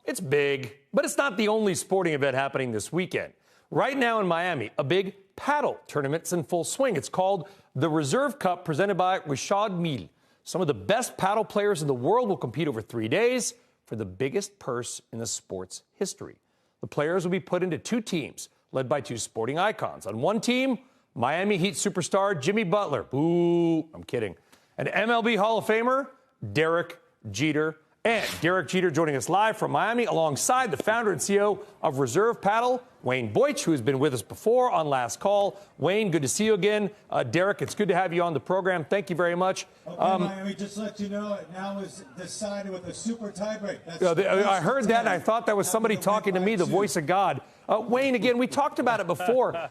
It's big, but it's not the only sporting event happening this weekend. Right now in Miami, a big paddle tournament's in full swing. It's called the Reserve Cup, presented by Richard Mille. Some of the best paddle players in the world will compete over 3 days for the biggest purse in the sport's history. The players will be put into two teams, led by two sporting icons. On one team, Miami Heat superstar Jimmy Butler. Boo, I'm kidding. And MLB Hall of Famer Derek Jeter. And Derek Jeter joining us live from Miami alongside the founder and CEO of Reserve Paddle, Wayne Boich, who has been with us before on Last Call. Wayne, good to see you again. Derek, it's good to have you on the program. Thank you very much. Okay, Miami, just to let you know, it now is decided with a super tiebreak. I heard that, and I thought that was somebody talking to me, the voice of God. Wayne, again, we talked about it before.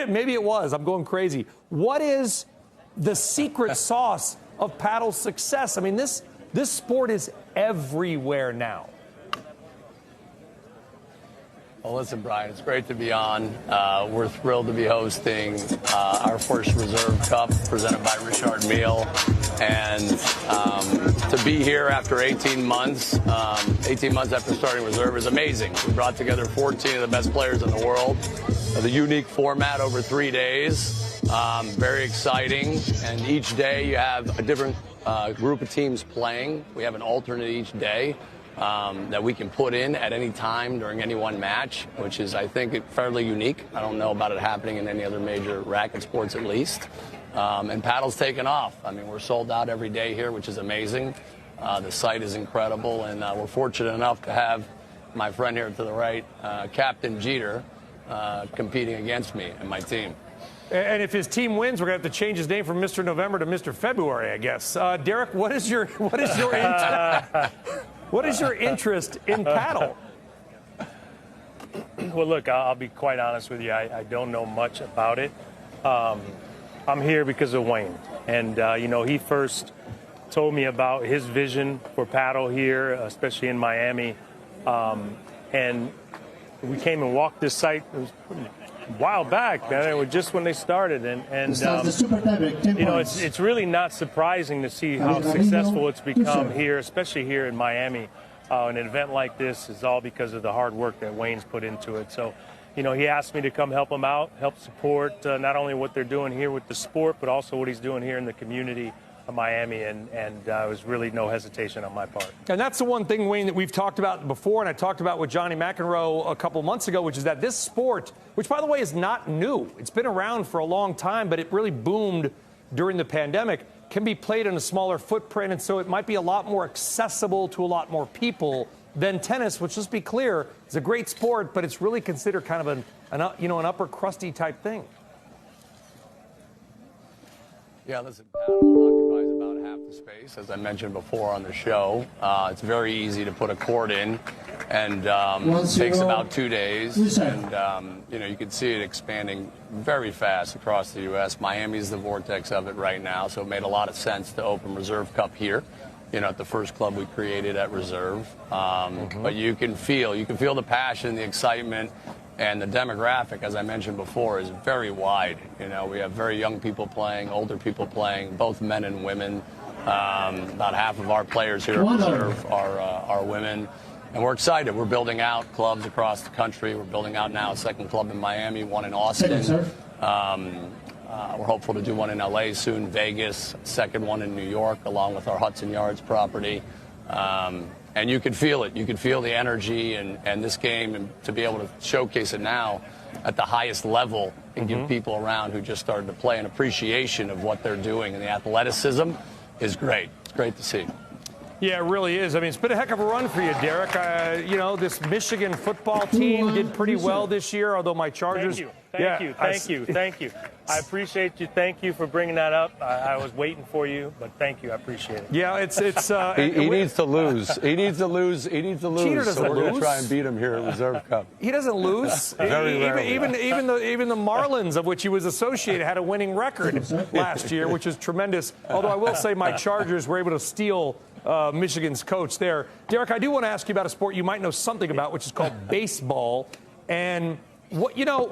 Maybe it was. I'm going crazy. What is the secret sauce of paddle's success? I mean, this sport is everywhere now. Well, listen, Brian, it's great to be on. We're thrilled to be hosting our first Reserve Cup presented by Richard Mille. And to be here after 18 months after starting Reserve is amazing. We brought together 14 of the best players in the world. The unique format over 3 days. Very exciting. And each day you have a different group of teams playing. We have an alternate each day that we can put in at any time during any one match, which is, I think, fairly unique. I don't know about it happening in any other major racket sports, at least. And paddle's taken off. I mean, we're sold out every day here, which is amazing. The site is incredible, and we're fortunate enough to have my friend here to the right, Captain Jeter, competing against me and my team. And if his team wins, we're going to have to change his name from Mr. November to Mr. February, I guess. Derek, what is your interest in paddle? Well, look, I'll be quite honest with you. I don't know much about it. I'm here because of Wayne. And, he first told me about his vision for paddle here, especially in Miami. And we came and walked this site. It was a while back, man. It was just when they started. And it's really not surprising to see how successful it's become here, especially here in Miami. An event like this is all because of the hard work that Wayne's put into it. So, he asked me to come help him out, help support not only what they're doing here with the sport, but also what he's doing here in the community of Miami, and there was really no hesitation on my part. And that's the one thing, Wayne, that we've talked about before, and I talked about with Johnny McEnroe a couple months ago, which is that this sport, which, by the way, is not new. It's been around for a long time, but it really boomed during the pandemic, can be played in a smaller footprint, and so it might be a lot more accessible to a lot more people than tennis, which, let's be clear, is a great sport, but it's really considered kind of an upper crusty type thing. Yeah, listen, paddle occupies about half the space, as I mentioned before on the show. It's very easy to put a court in, and takes about 2 days. And, you can see it expanding very fast across the U.S. Miami's the vortex of it right now, so it made a lot of sense to open Reserve Cup here, at the first club we created at Reserve. But you can feel the passion, the excitement. And the demographic, as I mentioned before, is very wide. We have very young people playing, older people playing, both men and women. About half of our players here at Reserve are women. And we're excited. We're building out clubs across the country. We're building out now a second club in Miami, one in Austin. We're hopeful to do one in L.A. soon, Vegas, second one in New York, along with our Hudson Yards property. And you can feel it. You can feel the energy and this game, and to be able to showcase it now at the highest level and give people around who just started to play an appreciation of what they're doing, and the athleticism is great. It's great to see. Yeah, it really is. I mean, it's been a heck of a run for you, Derek. This Michigan football team did pretty well this year, although my Chargers... Thank you. I appreciate you. Thank you for bringing that up. I was waiting for you, but thank you. I appreciate it. Yeah, it's. He needs to lose. He needs to lose. Cheater doesn't so we're lose. going to try and beat him here at Reserve Cup. He doesn't lose. Even the Marlins, of which he was associated, had a winning record last year, which is tremendous. Although I will say my Chargers were able to steal Michigan's coach there. Derek, I do want to ask you about a sport you might know something about, which is called baseball. And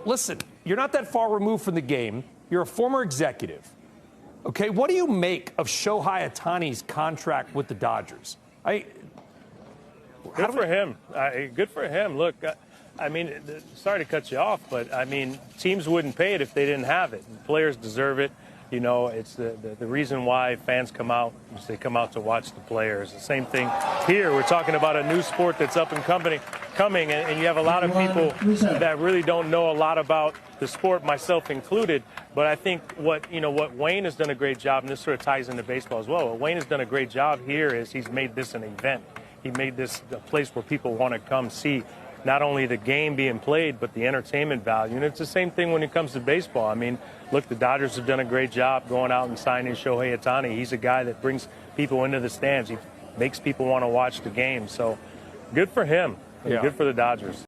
listen, you're not that far removed from the game. You're a former executive. Okay, what do you make of Shohei Ohtani's contract with the Dodgers? Good for him. Good for him. Look, I mean, sorry to cut you off, but I mean, teams wouldn't pay it if they didn't have it. Players deserve it. You know, it's the reason why fans come out is they come out to watch the players. The same thing here. We're talking about a new sport that's up and coming, and you have a lot of people that really don't know a lot about the sport, myself included. But I think what Wayne has done a great job, and this sort of ties into baseball as well. What Wayne has done a great job here is he's made this an event. He made this a place where people want to come see not only the game being played, but the entertainment value. And it's the same thing when it comes to baseball. I mean, look, the Dodgers have done a great job going out and signing Shohei Ohtani. He's a guy that brings people into the stands. He makes people want to watch the game. So good for him. And good for the Dodgers.